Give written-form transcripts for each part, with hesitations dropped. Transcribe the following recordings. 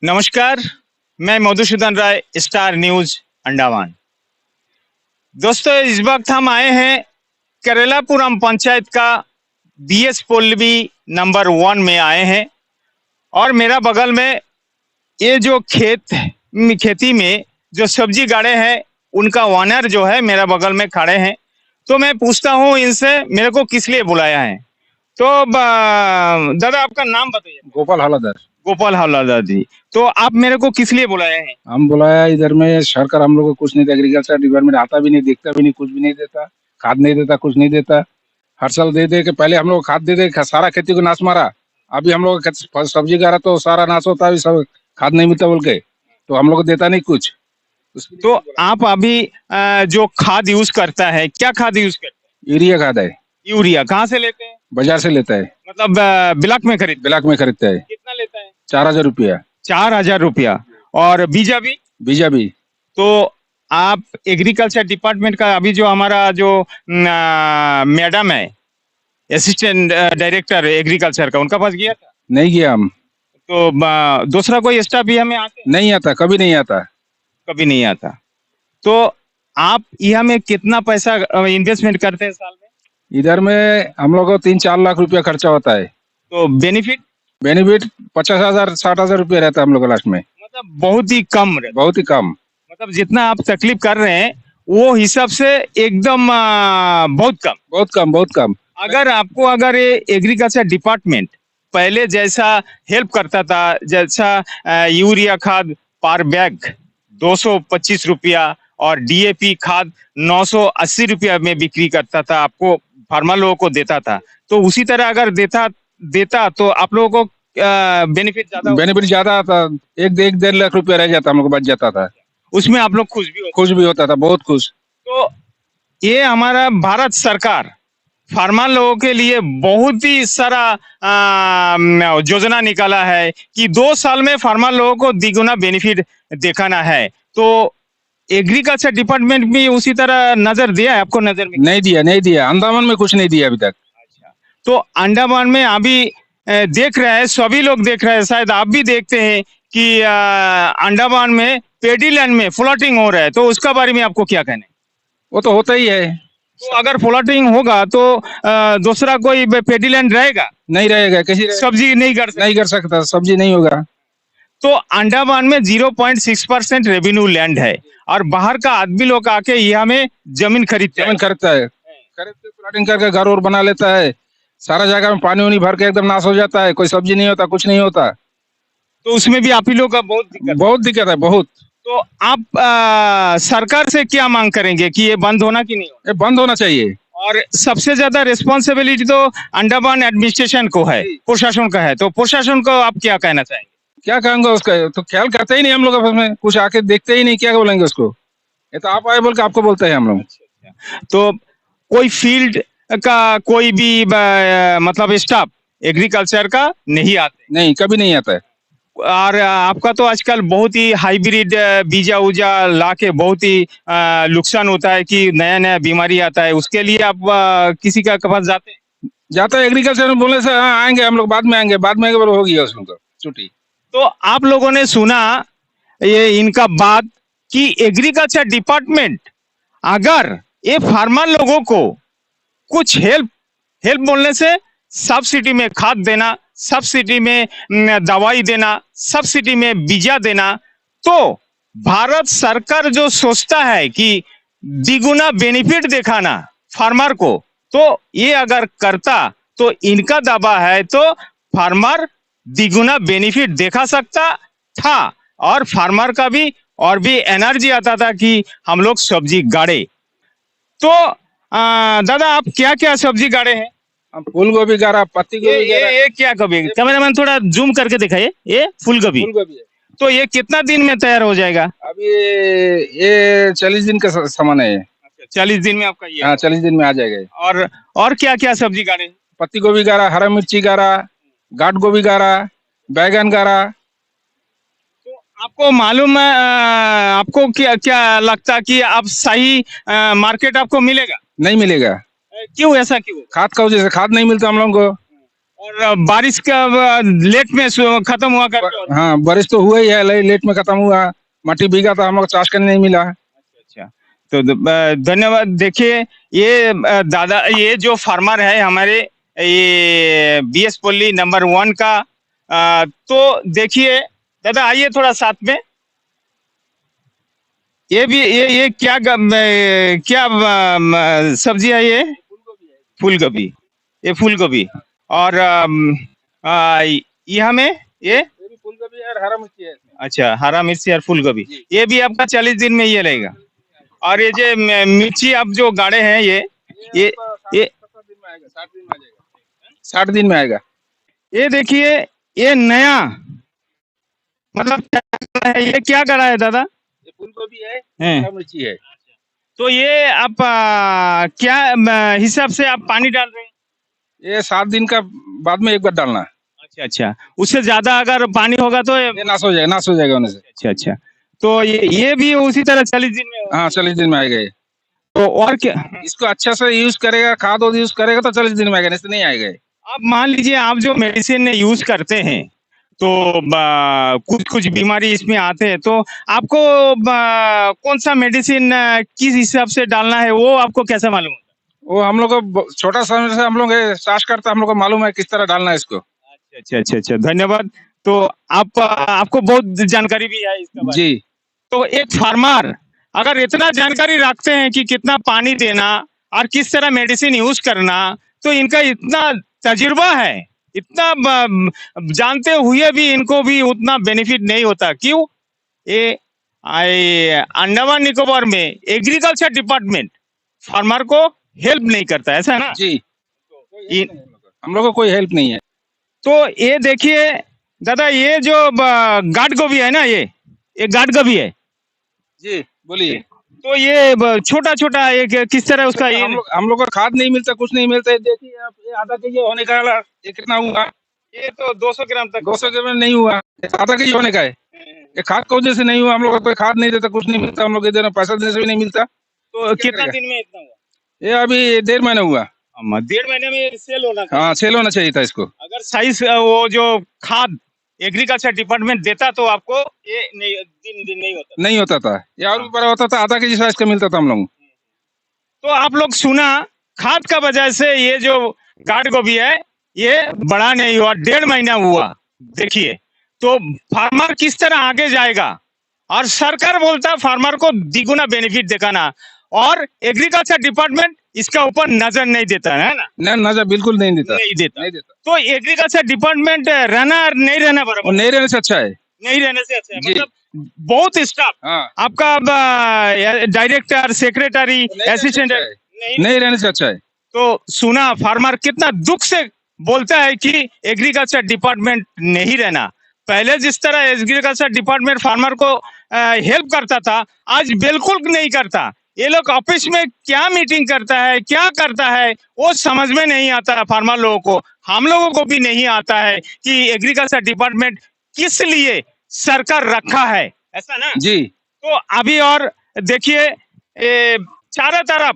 नमस्कार, मैं मधुसूदन राय, star news Andaman. दोस्तों, इस वक्त हम आए हैं करेलापुरम पंचायत का बीएस पल्लवी नंबर 1 में आए हैं और मेरा बगल में ये जो खेती में जो सब्जी गाड़े हैं उनका ओनर जो है मेरा बगल में खड़े हैं। तो मैं पूछता हूँ इनसे मेरे को किस लिए बुलाया है। तो दादा आपका नाम बताइए। गोपाल हवलादार। गोपाल हवलादार जी, तो आप मेरे को किस लिए बुलाया है? हम बुलाया इधर में सरकार हम लोग को कुछ नहीं, एग्रीकल्चर डिपार्टमेंट आता भी नहीं, देखता भी नहीं, कुछ भी नहीं देता, खाद नहीं देता, कुछ नहीं देता। हर साल दे दे के पहले हम लोग खाद दे दे सारा खेती को नाश मारा। अभी हम लोग सब्जी गारा तो सारा नाश होता है, सब खाद नहीं मिलता बोल के, तो हम लोग को देता नहीं कुछ। तो आप अभी जो खाद यूज करता है, क्या खाद यूज करता है? यूरिया खाद है। यूरिया कहाँ से लेते हैं? बाजार से लेता है। मतलब ब्लॉक में खरीदता है। कितना लेता है? 4000 रुपया। 4000 रुपया। और बीजा भी? तो आप एग्रीकल्चर डिपार्टमेंट का अभी जो हमारा जो मैडम है, असिस्टेंट डायरेक्टर एग्रीकल्चर का, उनका पास गया था? नहीं गया हम। तो दूसरा कोई स्टाफ भी हमें नहीं आता, कभी नहीं आता। तो आप यहाँ में कितना पैसा इन्वेस्टमेंट करते हैं साल में? इधर में हम लोग को 3-4 लाख रुपया खर्चा होता है। तो बेनिफिट 50,000 60,000 रुपया रहता है हम लोग लास्ट में। मतलब बहुत ही कम रहता है। बहुत ही कम। मतलब जितना आप तकलीफ कर रहे हैं वो हिसाब से एकदम बहुत कम। अगर ये एग्रीकल्चर डिपार्टमेंट पहले जैसा हेल्प करता था, जैसा यूरिया खाद पर बैग 225 रुपया और डीएपी खाद 980 रुपया में बिक्री करता था, आपको फार्मर लोगों को देता था, तो उसी तरह अगर देता तो आप लोगों को बेनिफिट ज्यादा आता। 1-1.5 लाख रुपया रह जाता, हम लोग बच जाता था। उसमें आप लोग खुश भी होता था, बहुत खुश। तो ये हमारा भारत सरकार फार्मर लोगों के लिए बहुत ही सारा योजना निकाला है कि 2 साल में फार्मर लोगों को द्विगुना बेनिफिट दिखाना है। तो एग्रीकल्चर डिपार्टमेंट भी उसी तरह नजर दिया है आपको? नजर में नहीं दिया। अंडमान में कुछ नहीं दिया अभी तक। अच्छा, तो अंडमान में अभी देख रहे हैं, सभी लोग देख रहे हैं, शायद आप भी देखते हैं कि अंडमान में पेडी लैंड में फ्लोटिंग हो रहा है, तो उसका बारे में आपको क्या कहना है? वो तो होता ही है। तो अगर फ्लोटिंग होगा तो दूसरा कोई पेडी लैंड रहेगा? नहीं रहेगा। किसी सब्जी नहीं कर सकता, सब्जी नहीं होगा। तो अंडमान में 0.6% रेवेन्यू लैंड है और बाहर का आदमी लोग आके यहाँ में जमीन खरीदता है, खरीद के प्लॉटिंग करके घर और बना लेता है। सारा जगह में पानी उनी भर के एकदम नाश हो जाता है, कोई सब्जी नहीं होता, कुछ नहीं होता। तो उसमें भी आप ही लोग का बहुत दिक्कत है, बहुत। तो आप सरकार से क्या मांग करेंगे कि ये बंद होना कि नहीं होना? ये बंद होना चाहिए। और सबसे ज्यादा रिस्पॉन्सिबिलिटी तो अंडमान एडमिनिस्ट्रेशन को है, प्रशासन का है, तो प्रशासन को आप क्या कहना चाहेंगे? क्या कहेंगे उसका? तो ख्याल करते ही नहीं हम लोग, आपस में कुछ आके देखते ही नहीं, क्या बोलेंगे उसको? ये तो आप आए बोल के आपको बोलते हैं हम लोग। तो कोई फील्ड का कोई भी मतलब स्टाफ एग्रीकल्चर का नहीं आते? नहीं, कभी नहीं आता है। और आपका तो आजकल बहुत ही हाइब्रिड बीजा उजा ला के बहुत ही नुकसान होता है कि नया नया बीमारी आता है, उसके लिए आप किसी का पास जाते हैं? जाता है एग्रीकल्चर में, बोले से हाँ आएंगे हम लोग, बाद में आएंगे हो गया उसमें तो छुट्टी। तो आप लोगों ने सुना ये इनका बात कि एग्रीकल्चर डिपार्टमेंट अगर ये फार्मर लोगों को कुछ हेल्प बोलने से सब्सिडी में खाद देना, सब्सिडी में दवाई देना, सब्सिडी में बीजा देना, तो भारत सरकार जो सोचता है कि द्विगुना बेनिफिट दिखाना फार्मर को, तो ये अगर करता तो इनका दावा है तो फार्मर द्विगुना बेनिफिट दिखा सकता था और फार्मर का भी और भी एनर्जी आता था कि हम लोग सब्जी गाड़े। तो दादा आप क्या क्या सब्जी गाड़े हैं? फूल गोभी गाड़ा, पत्ती गोभी गाड़ा। ये क्या गोभी? कैमरामैन थोड़ा जूम करके दिखाइए। ये फूल गोभी है। तो ये कितना दिन में तैयार हो जाएगा? अभी ये 40 दिन का सामान है। 40 दिन में आपका ये? हाँ, 40 दिन में आ जाएगा। और क्या क्या सब्जी गाड़े? पत्ती गोभी गाड़ा, हरा मिर्ची गाड़ा, गाट गोभी गाड़ा, बैगन गाड़ा। तो आपको मालूम है, आपको क्या लगता कि आप सही मार्केट आपको मिलेगा? नहीं मिलेगा। क्यों, ऐसा क्यों? खाद का वजह से, खाद नहीं मिलता हम लोगों को। और बारिश का लेट में खत्म हुआ करके होता हाँ बारिश तो हुआ ही है, लेट में खत्म हुआ, मट्टी भीगा था, हम लोग चाष करने नहीं मिला। है। अच्छा, तो धन्यवाद। देखिए ये दादा, ये जो फार्मर है हमारे, ये बीएस पल्ली नंबर 1 का, तो देखिए दादा, आइए थोड़ा साथ में। ये भी ये क्या सब्जी है ये? फूल गोभी। ये फूल गोभी। और यहाँ में ये भी फूल गोभी है और हरा मिर्ची है इसमें। अच्छा, हरा मिर्ची और फूल गोभी, ये भी आपका 40 दिन में ये रहेगा। और ये जो मिर्ची आप जो गाड़े हैं, ये 70 दिन में आएगा, 60 दिन में आ जाएगा, 60 दिन में आएगा। ये देखिए, ये नया मतलब क्या गड़ा है, ये क्या गड़ा है दादा? ये फूल गोभी है, हैं। हरा मिर्ची है। तो ये आप क्या हिसाब से आप पानी डाल रहे हैं? ये 7 दिन का बाद में एक बार डालना है। अच्छा अच्छा, उससे ज्यादा अगर पानी होगा तो ये नाश हो जाएगा होने से। अच्छा अच्छा, तो ये भी उसी तरह 40 दिन में होगा। हाँ 40 दिन में आएगा ये। तो और क्या, इसको अच्छा से यूज करेगा, खाद और यूज करेगा तो 40 दिन में आएगा, नहीं तो नहीं आएगा ये। आप मान लीजिए आप जो मेडिसिन यूज करते हैं, तो कुछ कुछ बीमारी इसमें आते हैं, तो आपको कौन सा मेडिसिन किस हिसाब से डालना है, वो आपको कैसे मालूम होता वो हम लोग को छोटा समय से हम लोग चाष करते, हम लोग को मालूम है किस तरह डालना है इसको। है? अच्छा अच्छा अच्छा, धन्यवाद। तो आपको बहुत जानकारी भी है इसका बारे में। जी। तो एक फार्मर अगर इतना जानकारी रखते हैं कि कितना पानी देना और किस तरह मेडिसिन यूज करना, तो इनका इतना तजुर्बा है, इतना जानते हुए भी इनको भी उतना बेनिफिट नहीं होता। क्यों? ये अंडमान निकोबार में एग्रीकल्चर डिपार्टमेंट फार्मर को हेल्प नहीं करता, ऐसा है ना? जी। इन- हम लोग को कोई हेल्प नहीं है। तो ये देखिए दादा, ये जो गाट गोभी है ना, ये गाट गोभी है। जी बोलिए। तो ये छोटा छोटा एक किस तरह उसका ये हम लोग को खाद नहीं मिलता, कुछ नहीं मिलता। देखिए आप, ये आधा केजी होने का ये कितना हुआ? ये तो 200 ग्राम तक 200 ग्राम नहीं हुआ, आधा केजी होने का है। ये खाद की वजह से नहीं हुआ, हम लोग को कोई खाद नहीं देता, कुछ नहीं मिलता, हम लोग इधर पैसा देने से भी नहीं मिलता। तो कितना दिन में इतना हुआ? ये अभी 1.5 महीना हुआ। 1.5 महीने में ये सेल होना था। हाँ सेल होना चाहिए था इसको। अगर साइज वो जो खाद एग्रीकल्चर डिपार्टमेंट देता तो आपको ये दिन नहीं होता। नहीं होता था, ये और भी बड़ा होता था, आधा केजी साइज का मिलता था हम लोग। तो आप लोग सुना, खाद का वजह से ये जो गाट गोभी है ये बड़ा नहीं हुआ, 1.5 महीना हुआ। देखिए तो फार्मर किस तरह आगे जाएगा। और सरकार बोलता फार्मर को द्विगुना बेनिफिट दिखाना, और एग्रीकल्चर डिपार्टमेंट इसका ऊपर नजर नहीं देता है ना? नजर बिल्कुल नहीं देता। नहीं देता। तो एग्रीकल्चर डिपार्टमेंट रहना और नहीं रहना बराबर? नहीं रहने से अच्छा है। नहीं रहने से अच्छा है, जी। मतलब बहुत स्टाफ हाँ। आपका डायरेक्टर, सेक्रेटरी, असिस्टेंट नहीं रहने से अच्छा है। तो सुना फार्मर कितना दुख से बोलता है कि एग्रीकल्चर डिपार्टमेंट नहीं रहना। पहले जिस तरह एग्रीकल्चर डिपार्टमेंट फार्मर को हेल्प करता था, आज बिल्कुल नहीं करता। ये लोग ऑफिस में क्या मीटिंग करता है, क्या करता है, वो समझ में नहीं आता फार्मर लोगों को। हम लोगों को भी नहीं आता है कि एग्रीकल्चर डिपार्टमेंट किस लिए सरकार रखा है, ऐसा ना? जी। तो अभी और देखिए चारों तरफ,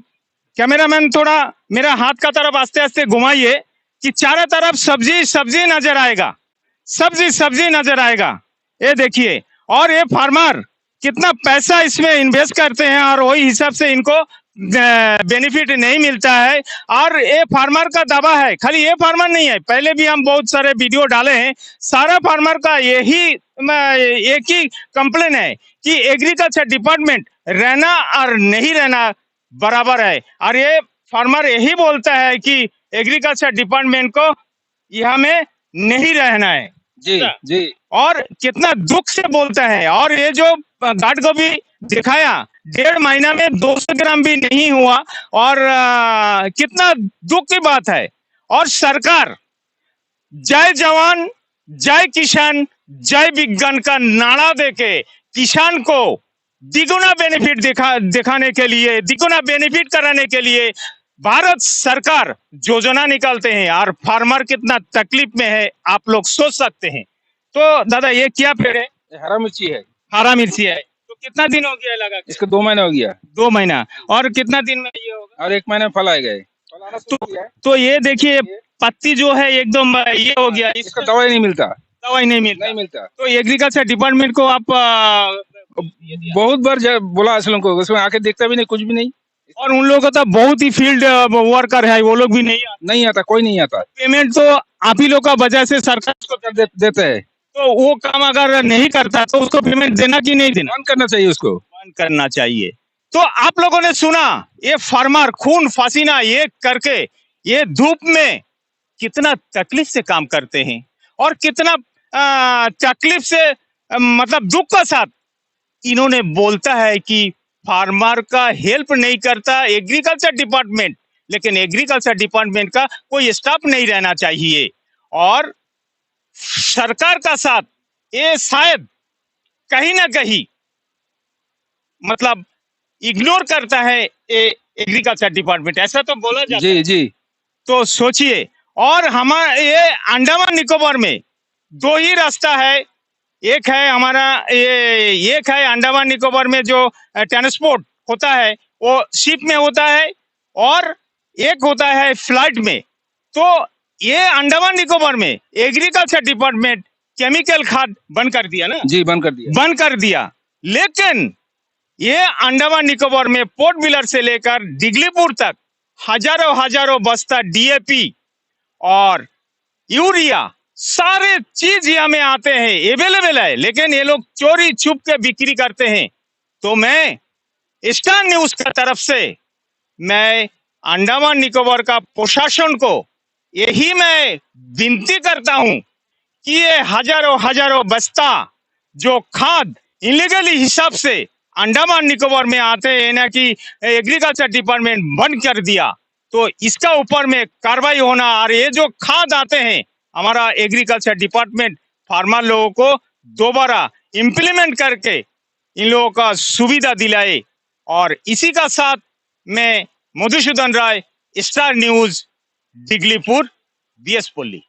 कैमरामैन थोड़ा मेरा हाथ का तरफ आस्ते आस्ते घुमाइए कि चारों तरफ सब्जी सब्जी नजर आएगा, सब्जी नजर आएगा। ये देखिए, और ये फार्मर कितना पैसा इसमें इन्वेस्ट करते हैं और वही हिसाब से इनको बेनिफिट नहीं मिलता है। और ये फार्मर का दावा है, खाली ये फार्मर नहीं है, पहले भी हम बहुत सारे वीडियो डाले हैं, सारा फार्मर का यही एक ही कंप्लेन है कि एग्रीकल्चर डिपार्टमेंट रहना और नहीं रहना बराबर है। और ये फार्मर यही बोलता है कि एग्रीकल्चर डिपार्टमेंट को यहाँ में नहीं रहना है। जी जी। और कितना दुख से बोलता है। और ये जो गाट गोभी दिखाया, 1.5 महीना में 200 ग्राम भी नहीं हुआ, और कितना दुख की बात है। और सरकार जय जवान जय किसान जय विज्ञान का नारा देके किसान को द्विगुना बेनिफिट दिखाने के लिए, द्विगुना बेनिफिट कराने के लिए भारत सरकार योजना निकालते हैं। और फार्मर कितना तकलीफ में है आप लोग सोच सकते हैं। तो दादा ये क्या पेड़ है? हरा मिर्ची है। हरा मिर्ची है। तो कितना दिन हो गया लगा? इसको 2 महीना हो गया। 2 महीना। और कितना दिन में ये होगा? और 1 महीने में फल आएगा। तो ये देखिए पत्ती जो है एकदम ये हो गया, इसका इसका दवाई नहीं मिलता, दवाई नहीं मिलता। नहीं मिलता। तो एग्रीकल्चर डिपार्टमेंट को आप बहुत बार बोला असलम को, उसमें आके देखता भी नहीं, कुछ भी नहीं, और उन लोगों का तो बहुत ही फील्ड वर्कर है, वो लोग भी नहीं आते। नहीं आता, कोई नहीं आता। पेमेंट तो आप ही लोग का वजह से सरकार को देते हैं, तो वो काम अगर नहीं करता तो उसको पेमेंट देना कि नहीं देना? बंद करना चाहिए उसको। बंद करना चाहिए। तो आप लोगों ने सुना, ये फार्मर खून पसीना ये करके ये धूप में कितना तकलीफ से काम करते हैं और कितना तकलीफ से मतलब दुख के साथ इन्होंने बोलता है कि फार्मर का हेल्प नहीं करता एग्रीकल्चर डिपार्टमेंट, लेकिन एग्रीकल्चर डिपार्टमेंट का कोई स्टाफ नहीं रहना चाहिए और सरकार का साथ ये शायद कहीं ना कहीं मतलब इग्नोर करता है एग्रीकल्चर डिपार्टमेंट, ऐसा तो बोला जाता है। जी जी। तो सोचिए, और हमारे ये अंडमान निकोबार में दो ही रास्ता है, एक है हमारा ये, एक है अंडमान निकोबार में जो ट्रांसपोर्ट होता है वो शिप में होता है और एक होता है फ्लाइट में। तो ये अंडमान निकोबार में एग्रीकल्चर डिपार्टमेंट केमिकल खाद बंद कर दिया ना, जी बंद कर दिया, बंद कर दिया। लेकिन ये अंडमान निकोबार में पोर्ट ब्लेयर से लेकर दिगलीपुर तक हजारों हजारों बस्ता डीएपी और यूरिया सारे चीज यहाँ में आते हैं, अवेलेबल है, लेकिन ये लोग चोरी छुप के बिक्री करते हैं। तो मैं स्टार न्यूज की तरफ से मैं अंडमान निकोबार का प्रशासन को यही मैं विनती करता हूं कि ये हजारों हजारों बस्ता जो खाद इलीगली हिसाब से अंडमान निकोबार में आते हैं ना कि एग्रीकल्चर डिपार्टमेंट बंद कर दिया, तो इसका ऊपर में कार्रवाई होना और ये जो खाद आते हैं हमारा एग्रीकल्चर डिपार्टमेंट फार्मर लोगों को दोबारा इम्प्लीमेंट करके इन लोगों का सुविधा दिलाए। और इसी का साथ मैं मधुसूदन राय, स्टार न्यूज, दिगलीपुर, BS पल्ली।